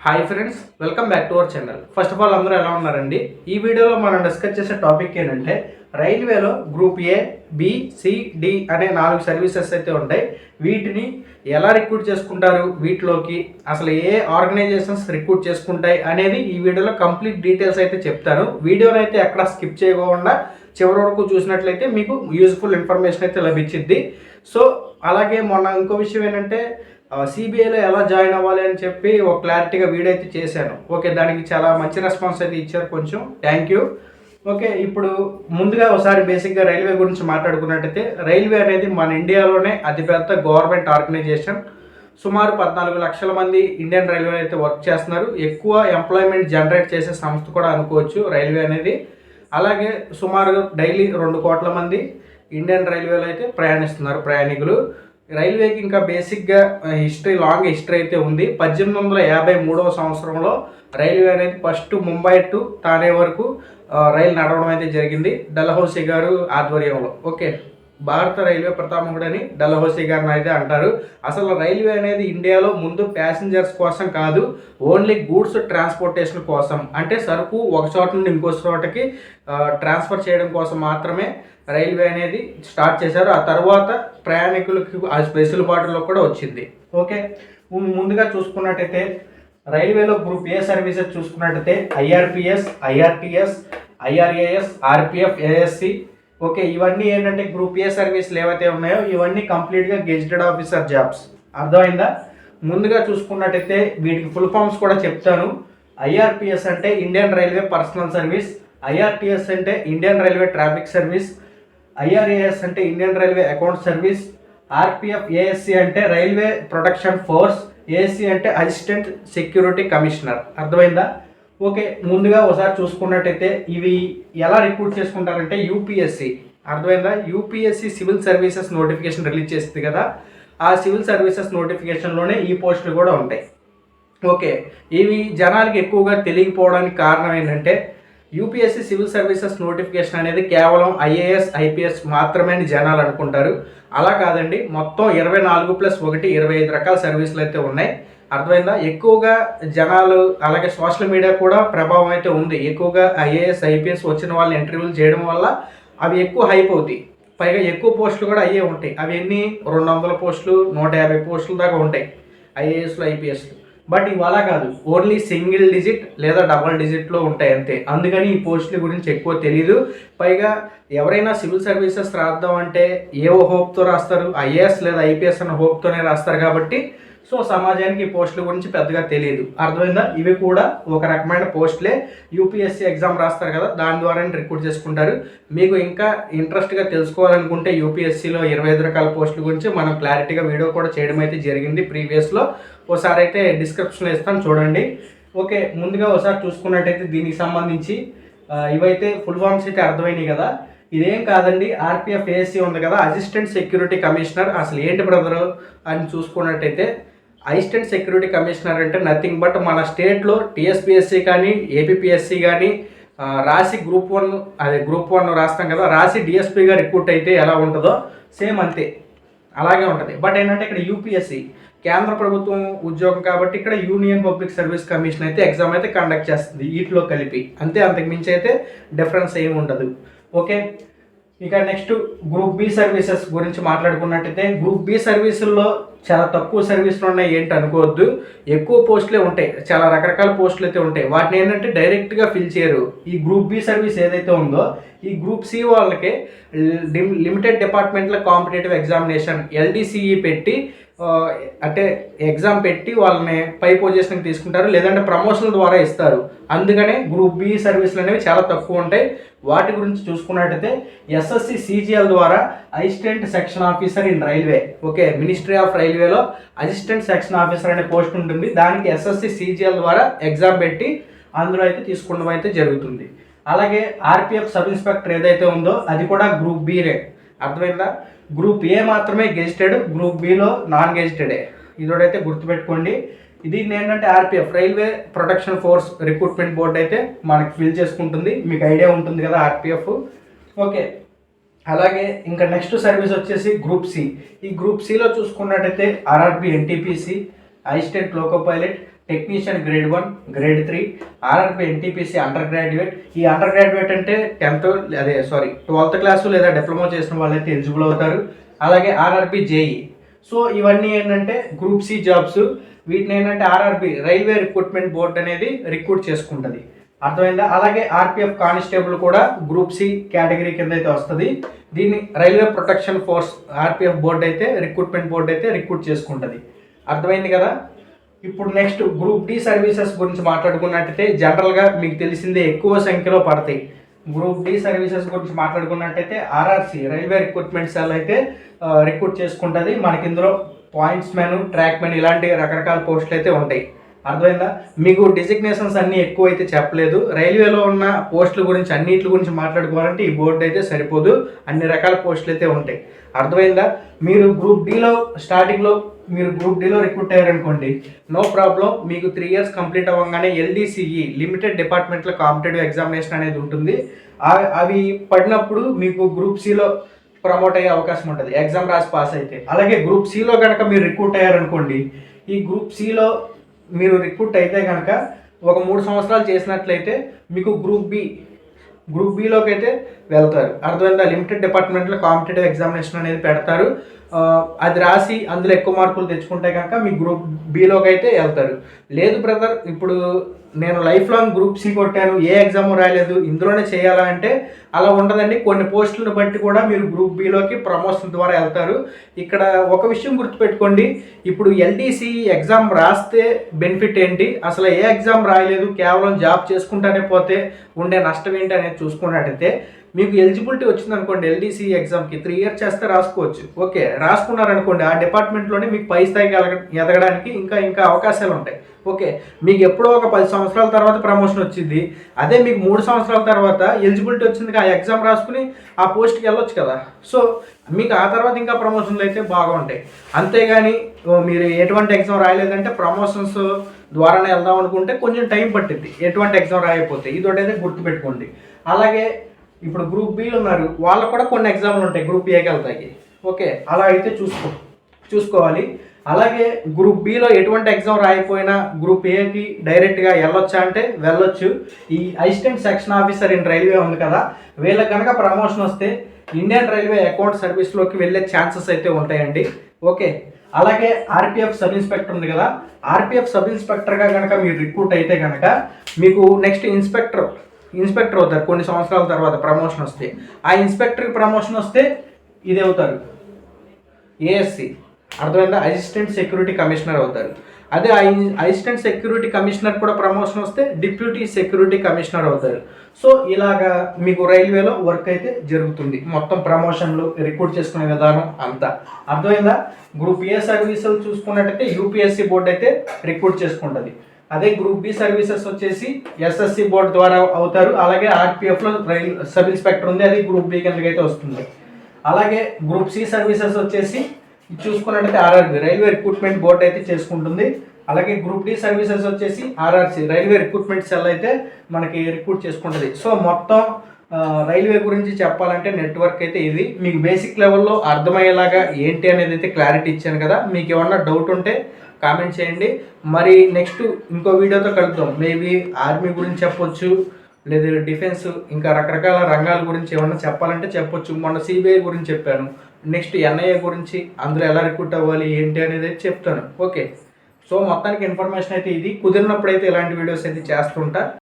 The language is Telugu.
Hi friends, welcome back to our channel. First of all అందరూ ఎలా ఉన్నారండి? ఈ వీడియోలో మనం డిస్కస్ చేసే టాపిక్ ఏంటంటే రైల్వేలో group A, B, C, D అనే 4 సర్వీసెస్ అయితే ఉంటాయి. వీటిని ఎలా రిక్రూట్ చేసుకుంటారు, వీటిలోకి అసలు ఏ ఆర్గనైజేషన్స్ రిక్రూట్ చేసుకుంటాయి అనేది ఈ వీడియోలో కంప్లీట్ డీటెయిల్స్ అయితే చెప్తాను. వీడియోని అయితే ఎక్కడ స్కిప్ చేయకుండా చివరి వరకు చూసినట్లయితే మీకు యూజ్ఫుల్ ఇన్ఫర్మేషన్ అయితే లభించింది. సో అలాగే మొన్న ఇంకో విషయం ఏంటంటే సిబిఐలో ఎలా జాయిన్ అవ్వాలి అని చెప్పి ఒక క్లారిటీగా వీడియో అయితే చేశాను. ఓకే, దానికి చాలా మంచి రెస్పాన్స్ అయితే ఇచ్చారు, కొంచెం థ్యాంక్ యూ. ఓకే, ఇప్పుడు ముందుగా ఒకసారి బేసిక్గా రైల్వే గురించి మాట్లాడుకున్నట్టయితే రైల్వే అనేది మన ఇండియాలోనే అతిపెద్ద గవర్నమెంట్ ఆర్గనైజేషన్. సుమారు 14 లక్షల మంది ఇండియన్ రైల్వే అయితే వర్క్ చేస్తున్నారు. ఎక్కువ ఎంప్లాయ్మెంట్ జనరేట్ చేసే సంస్థ కూడా అనుకోవచ్చు రైల్వే అనేది. అలాగే సుమారు డైలీ 2 కోట్ల మంది ఇండియన్ రైల్వేలో అయితే ప్రయాణిస్తున్నారు ప్రయాణికులు. రైల్వేకి ఇంకా బేసిక్గా లాంగ్ హిస్టరీ అయితే ఉంది. 1853వ సంవత్సరంలో రైల్వే అనేది ఫస్ట్ ముంబై టు థానే వరకు రైలు నడవడం అయితే జరిగింది డల్హౌసీ గారు ఆధ్వర్యంలో. ఓకే, భారత రైల్వే ప్రతామహుడని డల్హౌసీ గారిని అయితే అంటారు. అసలు రైల్వే అనేది ఇండియాలో ముందు ప్యాసింజర్స్ కోసం కాదు, ఓన్లీ గూడ్స్ ట్రాన్స్పోర్టేషన్ కోసం, అంటే సరుకు ఒక చోట నుండి ఇంకో చోటకి ట్రాన్స్ఫర్ చేయడం కోసం మాత్రమే రైల్వే అనేది స్టార్ట్ చేశారు. ఆ తర్వాత ప్రయాణికులకి ఆ వెసులుబాటులో కూడా వచ్చింది. ఓకే, ముందుగా చూసుకున్నట్టయితే రైల్వేలో గ్రూప్ ఏ సర్వీసెస్ చూసుకున్నట్టయితే IRPS, IRTS, IRAS, RPF, ASC. Okay, ఇవన్నీ ఏంటంటే గ్రూప్ ఏ సర్వీసులు ఏవైతే ఉన్నాయో ఇవన్నీ కంప్లీట్గా గెజిటెడ్ ఆఫీసర్ జాబ్స్. అర్థమైందా? ముందుగా చూసుకున్నట్టయితే వీటికి ఫుల్ ఫామ్స్ కూడా చెప్తాను. ఐఆర్పిఎస్ అంటే Indian railway personnel service, IRTS అంటే Indian railway traffic service, IRAS అంటే Indian railway account service, RPF, ASC అంటే రైల్వే ప్రొటెక్షన్ ఫోర్స్, ఏఎస్సి అంటే అసిస్టెంట్ సెక్యూరిటీ కమిషనర్. అర్థమైందా? ఓకే, ముందుగా ఒకసారి చూసుకున్నట్టయితే ఇవి ఎలా రిక్రూట్ చేసుకుంటారంటే యూపీఎస్సి. అర్థమైందా? UPSC civil services notification release చేస్తుంది కదా, ఆ సివిల్ సర్వీసెస్ నోటిఫికేషన్లోనే ఈ పోస్టులు కూడా ఉంటాయి. ఓకే, ఇవి జనాలకి ఎక్కువగా తెలియకపోవడానికి కారణం ఏంటంటే యూపీఎస్సి సివిల్ సర్వీసెస్ నోటిఫికేషన్ అనేది కేవలం ఐఏఎస్, ఐపీఎస్ మాత్రమే అని జనాలు అనుకుంటారు. అలా కాదండి, మొత్తం 24+1 25 రకాల సర్వీసులు అయితే ఉన్నాయి. అర్థమైందా? ఎక్కువగా జనాలు అలాగే సోషల్ మీడియా కూడా ప్రభావం అయితే ఉంది. ఎక్కువగా ఐఏఎస్, ఐపీఎస్ వచ్చిన వాళ్ళని ఇంటర్వ్యూలు చేయడం వల్ల అవి ఎక్కువ హైప్ అవుతాయి. పైగా ఎక్కువ పోస్టులు కూడా అయ్యే ఉంటాయి. అవి ఎన్ని 200 పోస్టులు, 150 పోస్టుల దాకా ఉంటాయి ఐఏఎస్లు, ఐపీఎస్లు. బట్ ఇవి అలా కాదు, ఓన్లీ సింగిల్ డిజిట్ లేదా డబల్ డిజిట్లో ఉంటాయి అంతే. అందుకని ఈ పోస్టుల గురించి ఎక్కువ తెలీదు. పైగా ఎవరైనా సివిల్ సర్వీసెస్ రాద్దాం అంటే ఏవో హోప్తో రాస్తారు, ఐఏఎస్ లేదా ఐపీఎస్ అన్న హోప్తోనే రాస్తారు. కాబట్టి సో సమాజానికి ఈ పోస్టుల గురించి పెద్దగా తెలియదు. అర్థమైందా? ఇవి కూడా ఒక రకమైన పోస్టులే. యూపీఎస్సీ ఎగ్జామ్ రాస్తారు కదా, దాని ద్వారానే రిక్రూట్ చేసుకుంటారు. మీకు ఇంకా ఇంట్రెస్ట్గా తెలుసుకోవాలనుకుంటే యూపీఎస్సీలో 25 రకాల పోస్టుల గురించి మనం క్లారిటీగా వీడియో కూడా చేయడం అయితే జరిగింది ప్రీవియస్లో. ఒకసారి అయితే డిస్క్రిప్షన్లో ఇస్తాను, చూడండి. ఓకే, ముందుగా ఒకసారి చూసుకున్నట్టయితే దీనికి సంబంధించి ఇవైతే ఫుల్ ఫామ్స్ అయితే అర్థమైనాయి కదా. ఇదేం కాదండి, ఆర్పిఎఫ్, ఏఎస్సీ ఉంది కదా, అసిస్టెంట్ సెక్యూరిటీ కమిషనర్. అసలు ఏంటి బ్రదరు అని చూసుకున్నట్టయితే అసిస్టెంట్ సెక్యూరిటీ కమిషనర్ అంటే నథింగ్ బట్ మన స్టేట్లో టీఎస్పీఎస్సీ కానీ, ఏపీపీఎస్సీ కానీ రాసి గ్రూప్ 1 రాస్తాం కదా, రాసి డిఎస్పీగా రిక్రూట్ అయితే ఎలా ఉంటుందో సేమ్ అంతే అలాగే ఉంటుంది. బట్ ఏంటంటే ఇక్కడ యూపీఎస్సీ కేంద్ర ప్రభుత్వం ఉద్యోగం కాబట్టి ఇక్కడ యూనియన్ పబ్లిక్ సర్వీస్ కమిషన్ అయితే ఎగ్జామ్ అయితే కండక్ట్ చేస్తుంది వీటిలో కలిపి, అంతే. అంతకు మించి అయితే డిఫరెన్స్ ఏమి ఉండదు. ఓకే, ఇక నెక్స్ట్ గ్రూప్ బి సర్వీసెస్ గురించి మాట్లాడుకున్నట్టయితే గ్రూప్ బి సర్వీసుల్లో చాలా తక్కువ సర్వీసులు ఉన్నాయి ఏంటి అనుకోవద్దు, ఎక్కువ పోస్టులే ఉంటాయి. చాలా రకరకాల పోస్టులు అయితే ఉంటాయి. వాటిని ఏంటంటే డైరెక్ట్గా ఫిల్ చేయరు. ఈ గ్రూప్ బి సర్వీస్ ఏదైతే ఉందో ఈ గ్రూప్ సి వాళ్ళకి లిమిటెడ్ డిపార్ట్మెంట్లో కాంపిటేటివ్ ఎగ్జామినేషన్ ఎల్డీసీఈ పెట్టి అంటే ఎగ్జామ్ పెట్టి వాళ్ళని పై పొజిషన్కి తీసుకుంటారు, లేదంటే ప్రమోషన్ ద్వారా ఇస్తారు. అందుకనే గ్రూప్ బి సర్వీసులు అనేవి చాలా తక్కువ ఉంటాయి. వాటి గురించి చూసుకున్నట్టయితే ఎస్ఎస్సి సిజిఎల్ ద్వారా assistant section officer in railway. Okay, ministry of రైల్వేలో అసిస్టెంట్ సెక్షన్ ఆఫీసర్ అనే పోస్ట్ ఉంటుంది. దానికి ఎస్ఎస్సి సిజిఎల్ ద్వారా ఎగ్జామ్ పెట్టి అందులో అయితే తీసుకోవడం అయితే జరుగుతుంది. అలాగే ఆర్పిఎఫ్ సబ్ ఇన్స్పెక్టర్ ఏదైతే ఉందో అది కూడా గ్రూప్ బినే. అర్థమైందా? గ్రూప్ ఏ మాత్రమే గెజిటెడ్, గ్రూప్ బిలో నాన్ గెజిటెడే. ఇదోడైతే గుర్తుపెట్టుకోండి. ఇది ఏంటంటే RPF railway protection force recruitment board అయితే మనకి ఫిల్ చేసుకుంటుంది. మీకు ఐడియా ఉంటుంది కదా ఆర్పిఎఫ్. ఓకే, అలాగే ఇంకా నెక్స్ట్ సర్వీస్ వచ్చేసి గ్రూప్ సి. ఈ గ్రూప్ సిలో చూసుకున్నట్టయితే RRB, NTPC, assistant loco pilot, technician grade 1, grade 3, RRB NTPC under graduate. ఈ అండర్ గ్రాడ్యుయేట్ అంటే 12th క్లాసు లేదా డిప్లొమా చేసిన వాళ్ళైతే ఎలిజిబుల్ అవుతారు. అలాగే ఆర్ఆర్బి జేఈ. సో ఇవన్నీ ఏంటంటే గ్రూప్ సి జాబ్స్. వీటిని ఏంటంటే ఆర్ఆర్బి రైల్వే రిక్రూట్మెంట్ బోర్డ్ అనేది రిక్రూట్ చేసుకుంటుంది. అర్థమైందా? అలాగే ఆర్పిఎఫ్ కానిస్టేబుల్ కూడా గ్రూప్ సి కేటగిరీ కింద అయితే వస్తుంది. దీన్ని railway protection force RPF board అయితే రిక్రూట్మెంట్ బోర్డు అయితే రిక్రూట్ చేసుకుంటుంది. అర్థమైంది కదా? ఇప్పుడు నెక్స్ట్ గ్రూప్ డి సర్వీసెస్ గురించి మాట్లాడుకున్నట్టయితే జనరల్గా మీకు తెలిసిందే ఎక్కువ సంఖ్యలో పడతాయి. గ్రూప్ డి సర్వీసెస్ గురించి మాట్లాడుకున్నట్టయితే ఆర్ఆర్సి రైల్వే రిక్రూట్మెంట్ సెల్ అయితే రిక్రూట్ చేసుకుంటుంది. మనకి ఇందులో పాయింట్స్ మెన్, ట్రాక్ మెన్ ఇలాంటి రకరకాల పోస్టులు అయితే ఉంటాయి. అర్థమైందా? మీకు డిజిగ్నేషన్స్ అన్నీ ఎక్కువ అయితే చెప్పలేదు. రైల్వేలో ఉన్న పోస్టుల గురించి అన్నిటి గురించి మాట్లాడుకోవాలంటే ఈ బోర్డు అయితే సరిపోదు. అన్ని రకాల పోస్టులు అయితే ఉంటాయి. అర్థమైందా? మీరు గ్రూప్ డిలో స్టార్టింగ్లో గ్రూప్ డిలో రిక్రూట్ అయ్యారనుకోండి, నో ప్రాబ్లం. మీకు 3 years కంప్లీట్ అవ్వగానే ఎల్డిసిఈ లిమిటెడ్ డిపార్ట్మెంట్లో కాంపిటేటివ్ ఎగ్జామినేషన్ అనేది ఉంటుంది. అవి పడినప్పుడు మీకు గ్రూప్ సిలో ప్రమోట్ అయ్యే అవకాశం ఉంటుంది, ఎగ్జామ్ రాసి పాస్ అయితే. అలాగే గ్రూప్ సిలో కనుక మీరు రిక్రూట్ అయ్యారనుకోండి, ఈ గ్రూప్ సిలో మీరు రిక్రూట్ అయితే కనుక ఒక 3 సంవత్సరాలు చేసినట్లయితే మీకు గ్రూప్ బిలోకి అయితే వెళ్తారు. అర్థమైందా? లిమిటెడ్ డిపార్ట్మెంట్లో కాంపిటేటివ్ ఎగ్జామినేషన్ అనేది పెడతారు. అది రాసి అందులో ఎక్కువ మార్కులు తెచ్చుకుంటే కనుక మీ గ్రూప్ బిలోకి అయితే వెళ్తారు. లేదు బ్రదర్, ఇప్పుడు నేను లైఫ్ లాంగ్ గ్రూప్ సి కొట్టాను, ఏ ఎగ్జామ్ రాయలేదు, ఇందులోనే చేయాలా అంటే అలా ఉండదండి. కొన్ని పోస్టులను బట్టి కూడా మీరు గ్రూప్ బిలోకి ప్రమోషన్ ద్వారా వెళ్తారు. ఇక్కడ ఒక విషయం గుర్తుపెట్టుకోండి, ఇప్పుడు ఎల్డిసి ఎగ్జామ్ రాస్తే బెనిఫిట్ ఏంటి, అసలు ఏ ఎగ్జామ్ రాయలేదు కేవలం జాబ్ చేసుకుంటానే పోతే ఉండే నష్టం ఏంటి అనేది చూసుకున్నట్టయితే, మీకు ఎలిజిబిలిటీ వచ్చిందనుకోండి ఎల్డిసి ఎగ్జామ్కి 3 years చేస్తే రాసుకోవచ్చు. ఓకే, రాసుకున్నారనుకోండి ఆ డిపార్ట్మెంట్లోనే మీకు పై స్థాయికి ఎదగడానికి ఇంకా అవకాశాలు ఉంటాయి. ఓకే, మీకు ఎప్పుడో ఒక 10 సంవత్సరాల తర్వాత ప్రమోషన్ వచ్చింది. అదే మీకు 3 సంవత్సరాల తర్వాత ఎలిజిబిలిటీ వచ్చింది, ఆ ఎగ్జామ్ రాసుకుని ఆ పోస్ట్కి వెళ్ళొచ్చు కదా. సో మీకు ఆ తర్వాత ఇంకా ప్రమోషన్లు అయితే బాగా ఉంటాయి. అంతేగాని మీరు ఎటువంటి ఎగ్జామ్ రాయలేదంటే ప్రమోషన్స్ ద్వారానే వెళ్దాం అనుకుంటే కొంచెం టైం పట్టింది, ఎటువంటి ఎగ్జామ్ రాయకపోతే. ఇదొకటైతే గుర్తుపెట్టుకోండి. అలాగే ఇప్పుడు గ్రూప్ బిలు ఉన్నారు, వాళ్ళకు కూడా కొన్ని ఎగ్జామ్లు ఉంటాయి గ్రూప్ ఏకి వెళ్తాయి. ఓకే, అలా అయితే చూసుకోవాలి. అలాగే గ్రూప్ బిలో ఎటువంటి ఎగ్జామ్ రాయిపోయినా గ్రూప్ ఏకి డైరెక్ట్గా వెళ్ళొచ్చా అంటే వెళ్ళొచ్చు. ఈ assistant section officer in railway ఉంది కదా, వీళ్ళకి కనుక ప్రమోషన్ వస్తే ఇండియన్ రైల్వే అకౌంట్ సర్వీస్లోకి వెళ్ళే ఛాన్సెస్ అయితే ఉంటాయండి. ఓకే, అలాగే ఆర్పిఎఫ్ సబ్ ఇన్స్పెక్టర్ ఉంది కదా, ఆర్పిఎఫ్ సబ్ ఇన్స్పెక్టర్గా కనుక మీరు రిక్రూట్ అయితే కనుక మీకు నెక్స్ట్ ఇన్స్పెక్టర్ అవుతారు. కొన్ని సంవత్సరాల తర్వాత ప్రమోషన్ వస్తే, ఆ ఇన్స్పెక్టర్కి ప్రమోషన్ వస్తే ఇది అవుతారు ఏఎస్సి. అర్థమైందా? అసిస్టెంట్ సెక్యూరిటీ కమిషనర్ అవుతారు. అదే అసిస్టెంట్ సెక్యూరిటీ కమిషనర్ కూడా ప్రమోషన్ వస్తే డిప్యూటీ సెక్యూరిటీ కమిషనర్ అవుతారు. సో ఇలాగా మీకు రైల్వేలో వర్క్ అయితే జరుగుతుంది. మొత్తం ప్రమోషన్లు, రిక్రూట్ చేసుకునే విధానం అంతా. అర్థమైందా? గ్రూప్ ఏ సర్వీసులు చూసుకున్నట్టయితే యూపీఎస్సీ బోర్డు అయితే రిక్రూట్ చేసుకుంటుంది. అదే గ్రూప్ బి సర్వీసెస్ వచ్చేసి ఎస్ఎస్సి బోర్డు ద్వారా అవుతారు. అలాగే ఆర్పిఎఫ్లో సబ్ ఇన్స్పెక్టర్ ఉంది, అది గ్రూప్ బి కిందకి అయితే వస్తుంది. అలాగే గ్రూప్ సి సర్వీసెస్ వచ్చేసి చూసుకున్నట్టయితే ఆర్ఆర్బి రైల్వే రిక్రూట్మెంట్ బోర్డు అయితే చేసుకుంటుంది. అలాగే గ్రూప్ డి సర్వీసెస్ వచ్చేసి ఆర్ఆర్సి రైల్వే రిక్రూట్మెంట్ సెల్ అయితే మనకి రిక్రూట్ చేసుకుంటుంది. సో మొత్తం రైల్వే గురించి చెప్పాలంటే నెట్వర్క్ అయితే ఇది. మీకు బేసిక్ లెవెల్లో అర్థమయ్యేలాగా ఏంటి అనేది అయితే క్లారిటీ ఇచ్చాను కదా. మీకు ఏమన్నా డౌట్ ఉంటే కామెంట్ చేయండి. మరి నెక్స్ట్ ఇంకో వీడియోతో కలుద్దాం. మేబీ ఆర్మీ గురించి చెప్పొచ్చు, లేదా డిఫెన్స్, ఇంకా రకరకాల రంగాల గురించి ఏమన్నా చెప్పాలంటే చెప్పొచ్చు. మొన్న సిబిఐ గురించి చెప్పాను, నెక్స్ట్ ఎన్ఐఏ గురించి, అందులో ఎలా రిక్రూట్ అవ్వాలి ఏంటి అనేది చెప్తాను. ఓకే, సో మొత్తానికి ఇన్ఫర్మేషన్ అయితే ఇది. కుదిరినప్పుడు అయితే ఇలాంటి వీడియోస్ అయితే చేస్తుంటా.